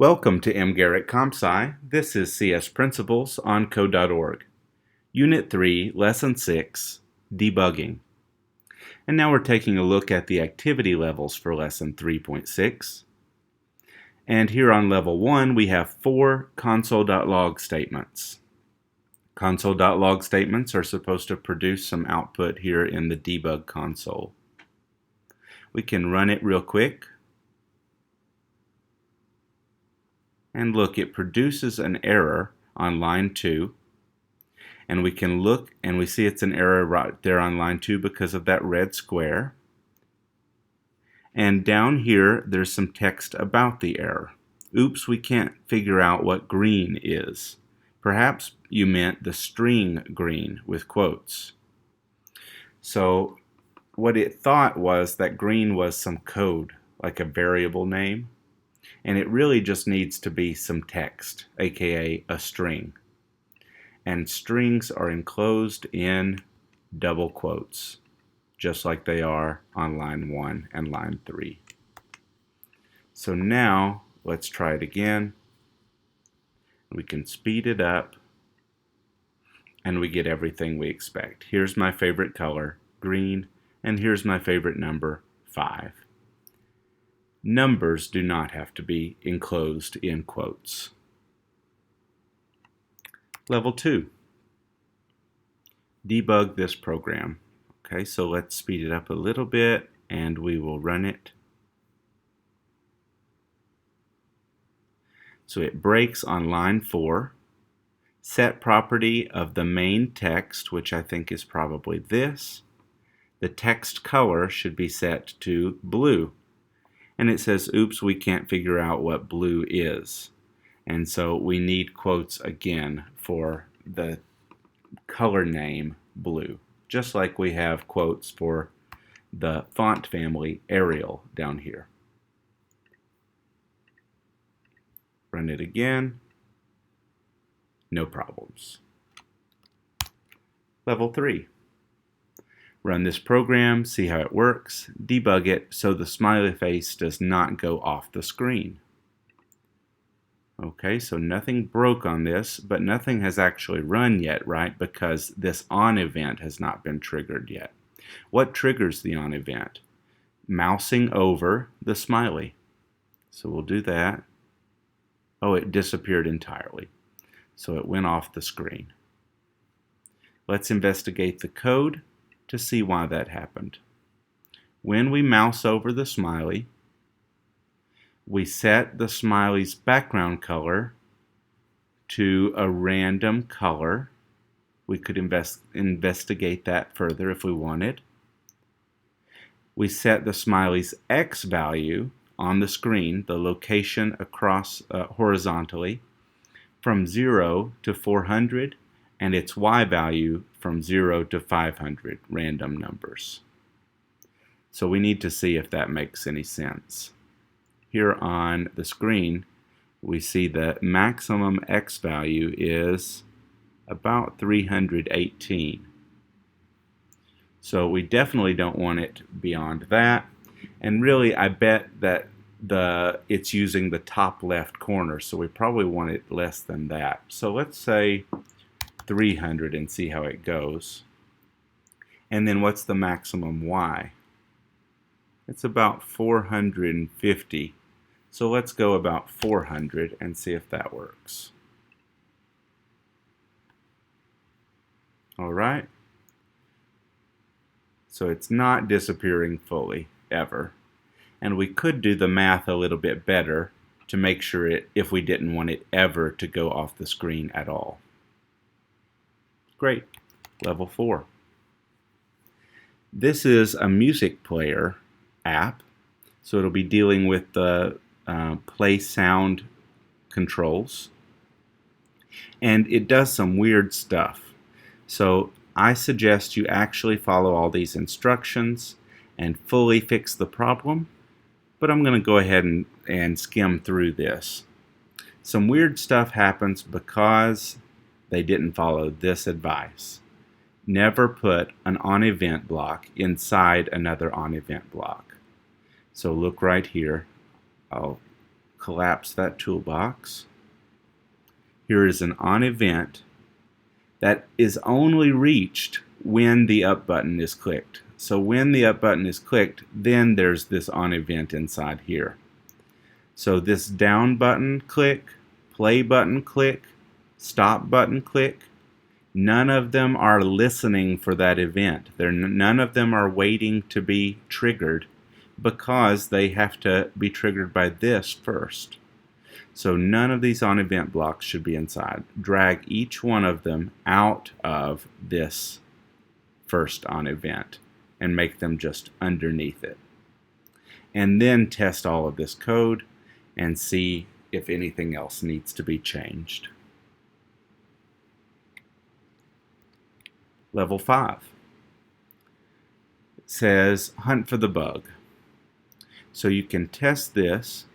Welcome to Garrett CompSci. This is CS Principles on Code.org. Unit 3, Lesson 6, Debugging. And now we're taking a look at the activity levels for Lesson 3.6. And here on Level 1, we have 4 console.log statements. Console.log statements are supposed to produce some output here in the debug console. We can run it real quick. And look, it produces an error on line 2. And we can look and we see it's an error right there on line 2 because of that red square. And down here, there's some text about the error. Oops, we can't figure out what green is. Perhaps you meant the string green with quotes. So what it thought was that green was some code, like a variable name. And it really just needs to be some text, aka a string. And strings are enclosed in double quotes, just like they are on line 1 and line 3. So now, let's try it again. We can speed it up, and we get everything we expect. Here's my favorite color, green, and here's my favorite number, 5. Numbers do not have to be enclosed in quotes. Level 2. Debug this program. Okay, so let's speed it up a little bit and we will run it. So it breaks on line 4. Set property of the main text, which I think is probably this. The text color should be set to blue. And it says, oops, we can't figure out what blue is. And so we need quotes again for the color name blue, just like we have quotes for the font family Arial down here. Run it again. No problems. Level 3. Run this program, see how it works, debug it so the smiley face does not go off the screen. Okay, so nothing broke on this, but nothing has actually run yet, right? Because this onEvent has not been triggered yet. What triggers the onEvent? Mousing over the smiley. So we'll do that. Oh, it disappeared entirely. So it went off the screen. Let's investigate the code to see why that happened. When we mouse over the smiley, we set the smiley's background color to a random color. We could investigate that further if we wanted. We set the smiley's X value on the screen, the location across horizontally, from 0 to 400, and its Y value from 0 to 500, random numbers. So we need to see if that makes any sense. Here on the screen, we see the maximum X value is about 318. So we definitely don't want it beyond that. And really, I bet that it's using the top left corner, so we probably want it less than that. So let's say 300 and see how it goes. And then what's the maximum Y? It's about 450. So let's go about 400 and see if that works. All right. So it's not disappearing fully, ever. And we could do the math a little bit better to make sure if we didn't want it ever to go off the screen at all. Great. Level 4. This is a music player app, so it'll be dealing with the play sound controls. And it does some weird stuff. So I suggest you actually follow all these instructions and fully fix the problem. But I'm going to go ahead and skim through this. Some weird stuff happens because they didn't follow this advice. Never put an onEvent block inside another onEvent block. So look right here. I'll collapse that toolbox. Here is an onEvent that is only reached when the up button is clicked. So when the up button is clicked, then there's this onEvent inside here. So this down button click, play button click, stop button click, none of them are listening for that event. None of them are waiting to be triggered because they have to be triggered by this first. So none of these onEvent blocks should be inside. Drag each one of them out of this first onEvent and make them just underneath it. And then test all of this code and see if anything else needs to be changed. Level 5. It says hunt for the bug. So you can test this.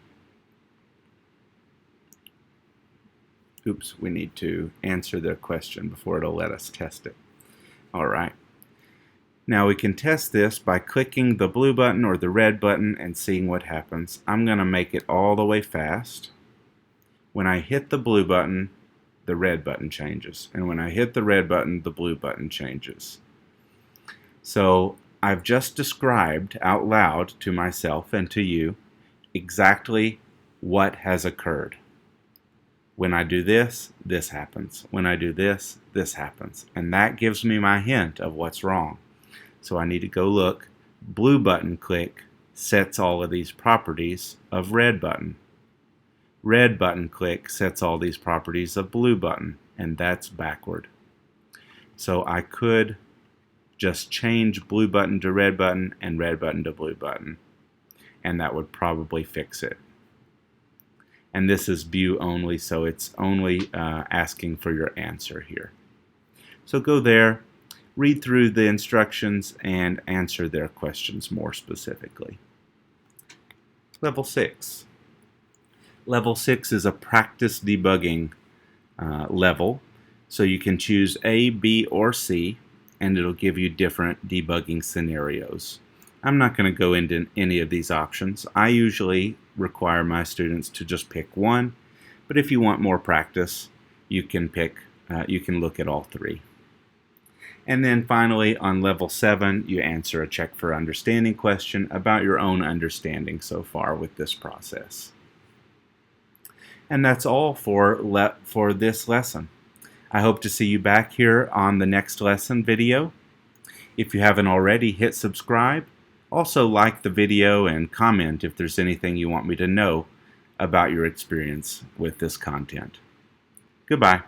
Oops, we need to answer their question before it'll let us test it. All right. Now we can test this by clicking the blue button or the red button and seeing what happens. I'm going to make it all the way fast. When I hit the blue button, the red button changes. And when I hit the red button, the blue button changes. So I've just described out loud to myself and to you exactly what has occurred. When I do this, this happens. When I do this, this happens. And that gives me my hint of what's wrong. So I need to go look. Blue button click sets all of these properties of red button. Red button click sets all these properties of blue button. And that's backward. So I could just change blue button to red button and red button to blue button. And that would probably fix it. And this is view only, so it's only asking for your answer here. So go there, read through the instructions, and answer their questions more specifically. Level 6. Level 6 is a practice debugging level. So you can choose A, B, or C, and it'll give you different debugging scenarios. I'm not going to go into any of these options. I usually require my students to just pick one, but if you want more practice, you can look at all three. And then finally, on level 7, you answer a check for understanding question about your own understanding so far with this process. And that's all for this lesson. I hope to see you back here on the next lesson video. If you haven't already, hit subscribe. Also like the video and comment if there's anything you want me to know about your experience with this content. Goodbye.